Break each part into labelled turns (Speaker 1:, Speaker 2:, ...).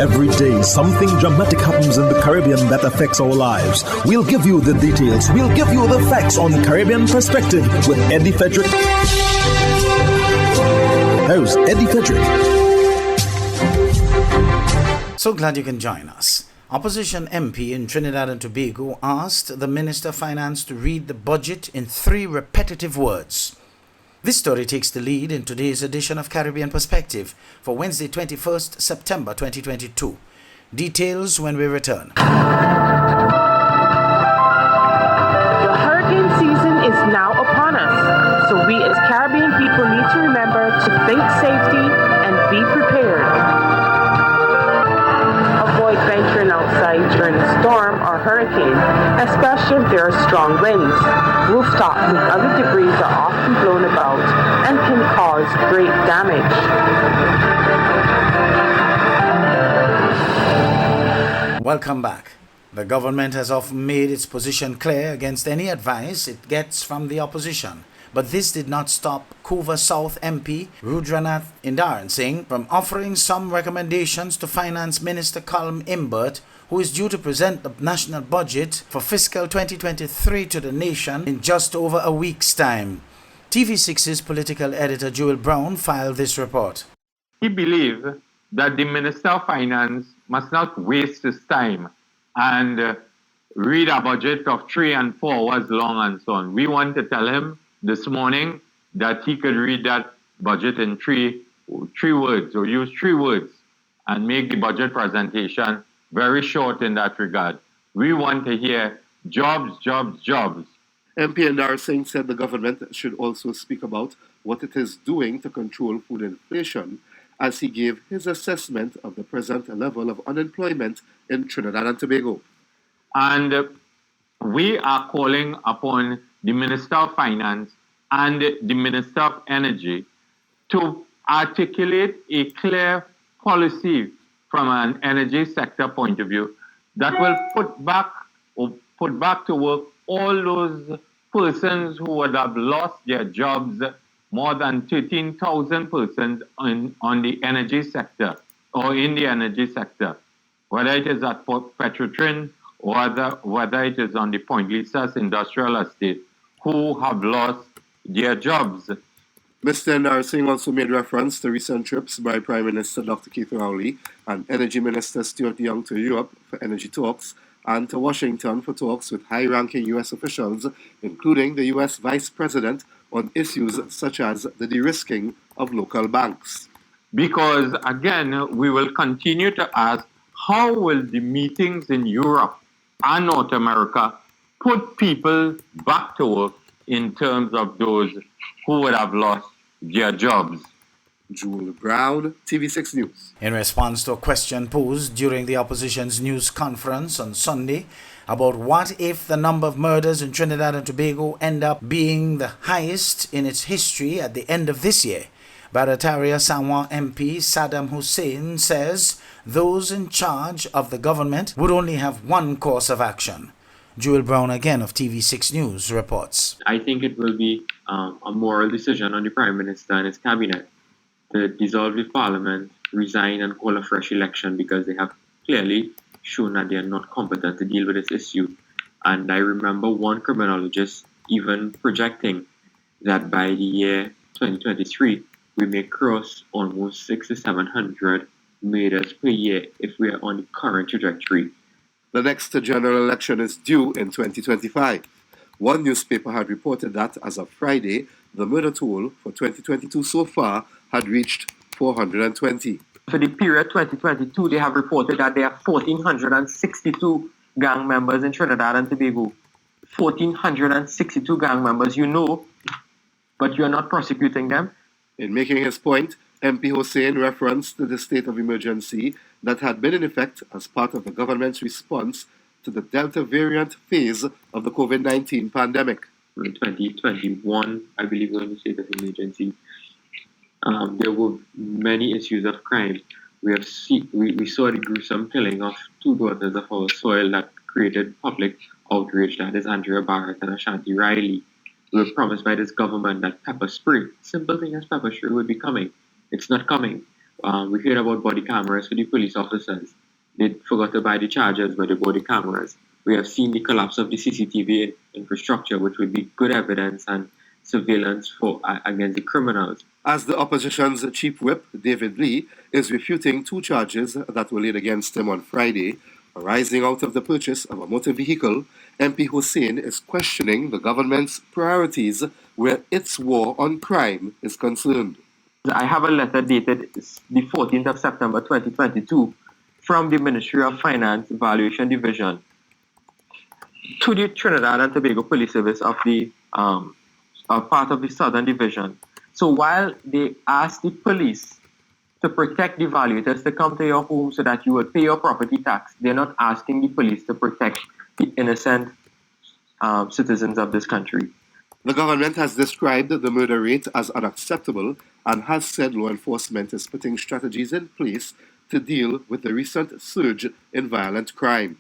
Speaker 1: Every day, something dramatic happens in the Caribbean that affects our lives. We'll give you the details. We'll give you the facts on Caribbean Perspective with Eddie Frederick. Host Eddie Frederick.
Speaker 2: So glad you can join us. Opposition MP in Trinidad and Tobago asked the Minister of Finance to read the budget in 3 repetitive words. This story takes the lead in today's edition of Caribbean Perspective for Wednesday, 21st September 2022. Details when we return.
Speaker 3: The hurricane season is now upon us, so we as Caribbean people need to remember to think safety and be prepared. Avoid venturing outside during a storm or hurricane, especially if there are strong winds. Rooftops and other debris are often blown about and can cause great damage.
Speaker 2: Welcome back. The government has often made its position clear against any advice it gets from the opposition. But this did not stop Couva South MP Rudranath Indaran Singh from offering some recommendations to Finance Minister Colm Imbert, who is due to present the national budget for fiscal 2023 to the nation in just over a week's time. TV6's political editor Jewel Brown filed this report.
Speaker 4: He believed that the Minister of Finance must not waste his time and read a budget of 3 and 4 hours long and so on. We want to tell him this morning that he could read that budget in three words, or use 3 words, and make the budget presentation very short in that regard. We want to hear jobs, jobs, jobs.
Speaker 5: MP Indar Singh said the government should also speak about what it is doing to control food inflation, as he gave his assessment of the present level of unemployment in Trinidad and Tobago.
Speaker 4: And we are calling upon the Minister of Finance and the Minister of Energy to articulate a clear policy from an energy sector point of view that will put back to work all those persons who would have lost their jobs, more than 13,000 persons on the energy sector or in the energy sector, whether it is at Petrotrin or whether it is on the Point Lisas industrial estate, who have lost their jobs.
Speaker 5: Mr. Narsingh also made reference to recent trips by Prime Minister Dr. Keith Rowley and Energy Minister Stuart Young to Europe for energy talks and to Washington for talks with high-ranking U.S. officials, including the U.S. Vice President, on issues such as the de-risking of local banks.
Speaker 4: Because, again, we will continue to ask, how will the meetings in Europe and North America put people back to work in terms of those who would have lost their jobs?
Speaker 5: Jewel Brown, TV6 News.
Speaker 2: In response to a question posed during the opposition's news conference on Sunday about what if the number of murders in Trinidad and Tobago end up being the highest in its history at the end of this year, Barataria Sanwa MP Saddam Hussein says those in charge of the government would only have one course of action. Jewel Brown again of TV6 News reports.
Speaker 6: I think it will be a moral decision on the Prime Minister and his cabinet to dissolve the Parliament, resign and call a fresh election, because they have clearly shown that they are not competent to deal with this issue. And I remember one criminologist even projecting that by the year 2023, we may cross almost 600 to 700 murders per year if we are on the current trajectory.
Speaker 5: The next general election is due in 2025. One newspaper had reported that, as of Friday, the murder toll for 2022 so far had reached 420.
Speaker 6: For the period 2022, they have reported that there are 1,462 gang members in Trinidad and Tobago. 1,462 gang members, but you are not prosecuting them.
Speaker 5: In making his point, MP Hussein referenced the state of emergency that had been in effect as part of the government's response to the Delta variant phase of the COVID-19 pandemic.
Speaker 6: In 2021, I believe, when the state of emergency, there were many issues of crime. We saw the gruesome killing of 2 daughters of our soil that created public outrage. That is Andrea Barrett and Ashanti Riley. We were promised by this government that pepper spray, simple thing as pepper spray, would be coming. It's not coming. We heard about body cameras for the police officers. They forgot to buy the chargers for the body cameras. We have seen the collapse of the CCTV infrastructure, which would be good evidence and surveillance for against the criminals.
Speaker 5: As the opposition's chief whip, David Lee, is refuting two charges that were laid against him on Friday, arising out of the purchase of a motor vehicle, MP Hussain is questioning the government's priorities where its war on crime is concerned.
Speaker 6: I have a letter dated the 14th of September 2022 from the Ministry of Finance Valuation Division to the Trinidad and Tobago Police Service of the part of the Southern Division. So while they ask the police to protect the valuators to come to your home so that you will pay your property tax, they're not asking the police to protect the innocent citizens of this country.
Speaker 5: The government has described the murder rate as unacceptable and has said law enforcement is putting strategies in place to deal with the recent surge in violent crime.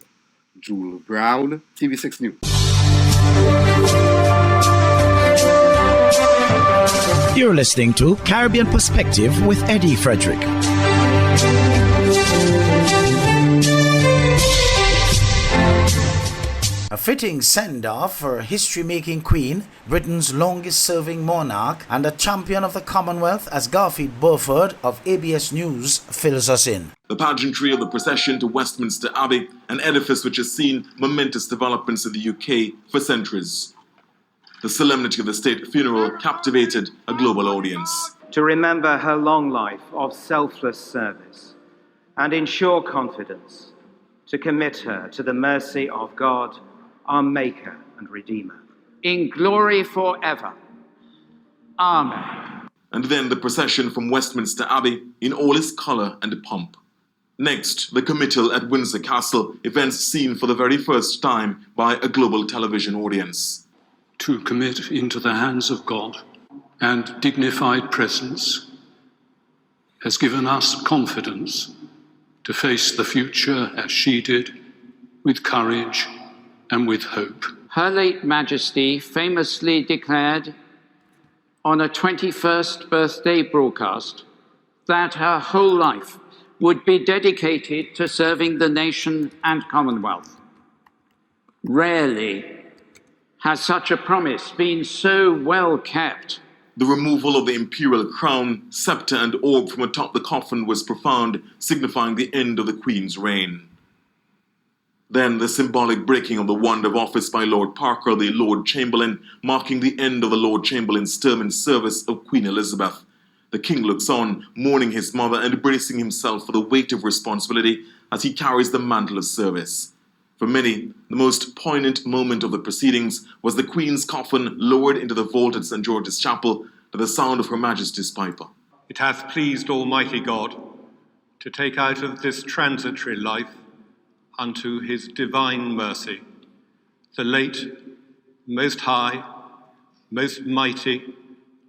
Speaker 5: Jewel Brown, TV6 News.
Speaker 1: You're listening to Caribbean Perspective with Eddie Frederick.
Speaker 2: A fitting send-off for a history-making queen, Britain's longest-serving monarch, and a champion of the Commonwealth as Garfield Burford of ABS News fills us in.
Speaker 7: The pageantry of the procession to Westminster Abbey, an edifice which has seen momentous developments in the UK for centuries. The solemnity of the state funeral captivated a global audience.
Speaker 8: To remember her long life of selfless service and ensure confidence, to commit her to the mercy of God, our Maker and Redeemer. In glory forever. Amen.
Speaker 7: And then the procession from Westminster Abbey in all its colour and pomp. Next, the committal at Windsor Castle, events seen for the very first time by a global television audience.
Speaker 9: To commit into the hands of God and dignified presence has given us confidence to face the future as she did, with courage and with hope.
Speaker 8: Her late Majesty famously declared on a 21st birthday broadcast that her whole life would be dedicated to serving the nation and Commonwealth. Rarely has such a promise been so well kept.
Speaker 7: The removal of the imperial crown, sceptre and orb from atop the coffin was profound, signifying the end of the Queen's reign. Then the symbolic breaking of the wand of office by Lord Parker, the Lord Chamberlain, marking the end of the Lord Chamberlain's term in service of Queen Elizabeth. The King looks on, mourning his mother and bracing himself for the weight of responsibility as he carries the mantle of service. For many, the most poignant moment of the proceedings was the Queen's coffin lowered into the vault at St. George's Chapel to the sound of Her Majesty's piper.
Speaker 10: It hath pleased Almighty God to take out of this transitory life unto his divine mercy the late, most high, most mighty,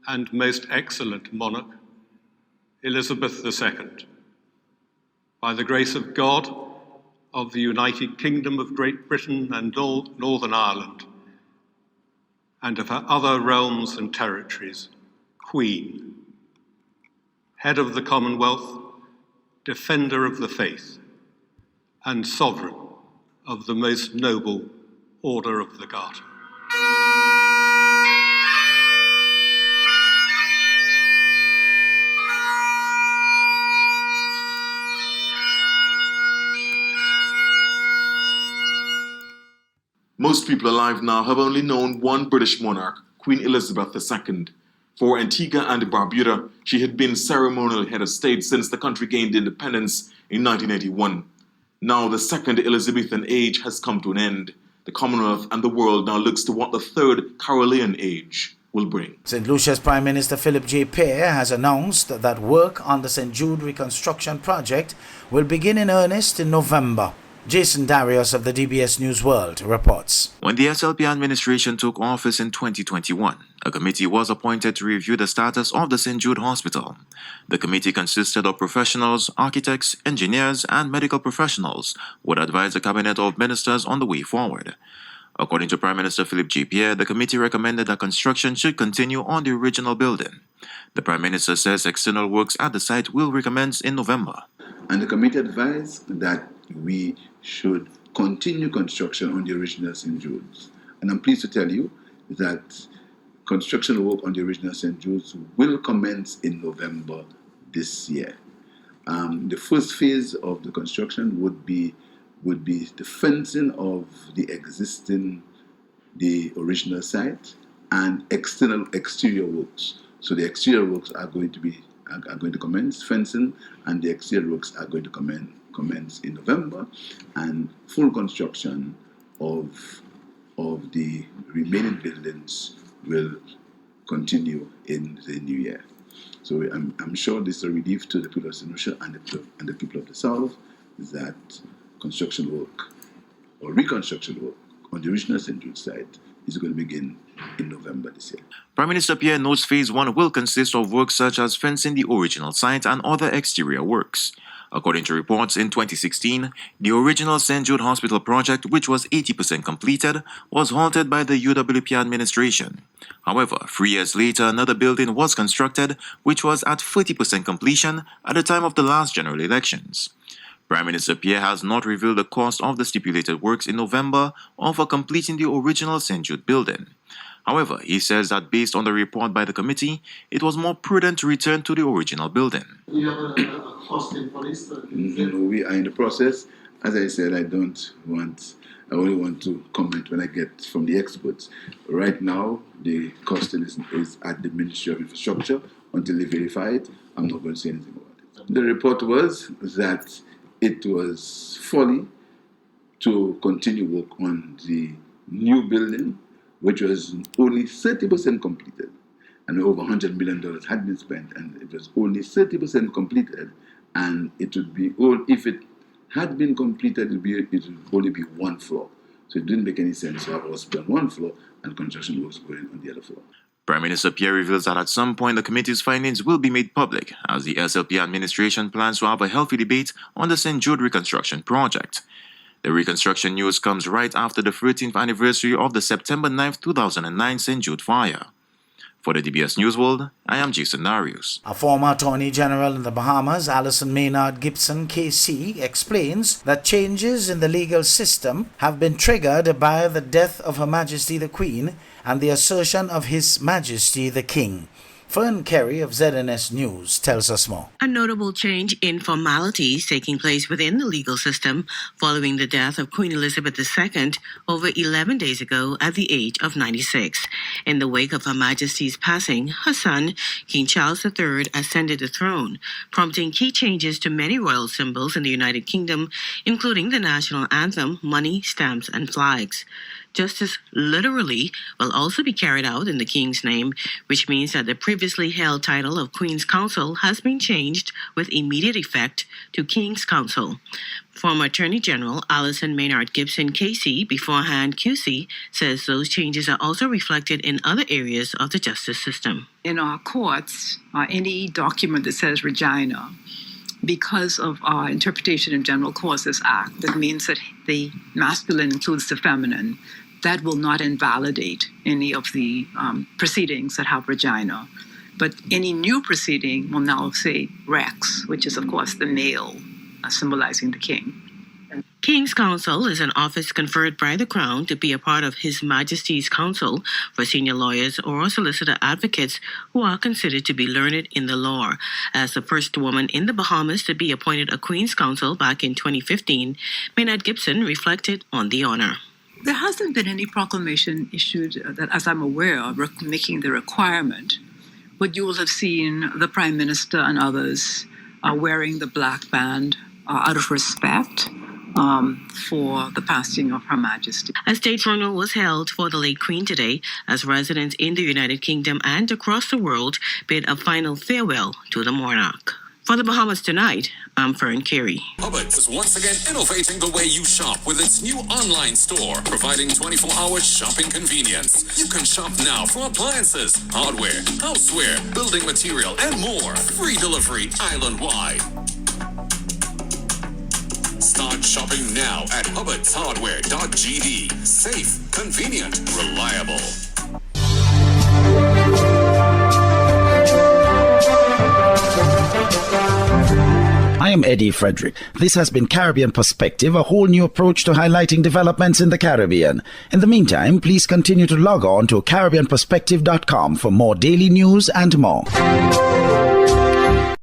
Speaker 10: and most excellent monarch, Elizabeth II. By the grace of God, of the United Kingdom of Great Britain and Northern Ireland, and of her other realms and territories, Queen, head of the Commonwealth, defender of the faith, and sovereign of the most noble Order of the Garter.
Speaker 7: Most people alive now have only known one British monarch, Queen Elizabeth II. For Antigua and Barbuda, she had been ceremonial head of state since the country gained independence in 1981. Now the second Elizabethan age has come to an end. The Commonwealth and the world now looks to what the third Carolean age will bring.
Speaker 2: St. Lucia's Prime Minister Philip J. Pear has announced that work on the St. Jude reconstruction project will begin in earnest in November. Jason Darius of the DBS News World reports.
Speaker 11: When the SLP administration took office in 2021, a committee was appointed to review the status of the St. Jude Hospital. The committee consisted of professionals, architects, engineers, and medical professionals who would advise the cabinet of ministers on the way forward. According to Prime Minister Philippe J. Pierre, the committee recommended that construction should continue on the original building. The Prime Minister says external works at the site will recommence in November.
Speaker 12: And the committee advised that we should continue construction on the original St. Jude's. And I'm pleased to tell you that construction work on the original St. Jude's will commence in November this year. The first phase of the construction would be the fencing of the original site and exterior works. So the exterior works are going to commence fencing, and the exterior works are going to commence in November, and full construction of the remaining buildings will continue in the new year. So I'm sure this is a relief to the people of St. Lucia and the people of the South that construction work or reconstruction work on the original St. Jude site is going to begin in November this year.
Speaker 11: Prime Minister Pierre notes Phase 1 will consist of works such as fencing the original site and other exterior works. According to reports, in 2016, the original St. Jude Hospital project, which was 80% completed, was halted by the UWP administration. However, 3 years later, another building was constructed, which was at 40% completion at the time of the last general elections. Prime Minister Pierre has not revealed the cost of the stipulated works in November or for completing the original St. Jude building. However, he says that based on the report by the committee, it was more prudent to return to the original building.
Speaker 12: We are in the process. As I said, I only want to comment when I get from the experts. Right now, the costing is at the Ministry of Infrastructure. Until they verify it, I'm not going to say anything about it. The report was that it was folly to continue work on the new building, which was only 30% completed, and over $100 million had been spent, and it was only 30% completed, and it would be if it had been completed, it would only be one floor. So it didn't make any sense to have us on one floor and construction works going on the other floor.
Speaker 11: Prime Minister Pierre reveals that at some point the committee's findings will be made public, as the SLP administration plans to have a healthy debate on the St. Jude reconstruction project. The reconstruction news comes right after the 13th anniversary of the September 9, 2009 St. Jude fire. For the DBS News World, I am Jason Darius.
Speaker 2: A former Attorney General in the Bahamas, Alison Maynard Gibson, KC, explains that changes in the legal system have been triggered by the death of Her Majesty the Queen and the assertion of His Majesty the King. Fern Kerry of ZNS News tells us more.
Speaker 13: A notable change in formalities taking place within the legal system following the death of Queen Elizabeth II over 11 days ago at the age of 96. In the wake of Her Majesty's passing, her son, King Charles III, ascended the throne, prompting key changes to many royal symbols in the United Kingdom, including the national anthem, money, stamps, and flags. Justice literally will also be carried out in the King's name, which means that the previously held title of Queen's Counsel has been changed with immediate effect to King's Counsel. Former Attorney General Alison Maynard Gibson, KC, beforehand QC, says those changes are also reflected in other areas of the justice system.
Speaker 14: In our courts, any document that says Regina, because of our interpretation of General Causes Act, that means that the masculine includes the feminine, that will not invalidate any of the proceedings that have Regina. But any new proceeding will now say Rex, which is, of course, the male, symbolizing the king.
Speaker 13: King's Counsel is an office conferred by the Crown to be a part of His Majesty's Council for senior lawyers or solicitor advocates who are considered to be learned in the law. As the first woman in the Bahamas to be appointed a Queen's Counsel back in 2015, Maynard Gibson reflected on the honor.
Speaker 14: There hasn't been any proclamation issued that, as I'm aware of, making the requirement. But you will have seen the Prime Minister and others wearing the black band out of respect for the passing of Her Majesty.
Speaker 13: A state funeral was held for the late Queen today as residents in the United Kingdom and across the world bid a final farewell to the monarch. For the Bahamas Tonight, I'm Fern Carey.
Speaker 15: Hubbard's is once again innovating the way you shop with its new online store, providing 24-hour shopping convenience. You can shop now for appliances, hardware, houseware, building material, and more. Free delivery island-wide. Start shopping now at hubbartshardware.gd. Safe, convenient, reliable.
Speaker 2: I am Eddie Frederick. This has been Caribbean Perspective, a whole new approach to highlighting developments in the Caribbean. In the meantime, please continue to log on to CaribbeanPerspective.com for more daily news and more.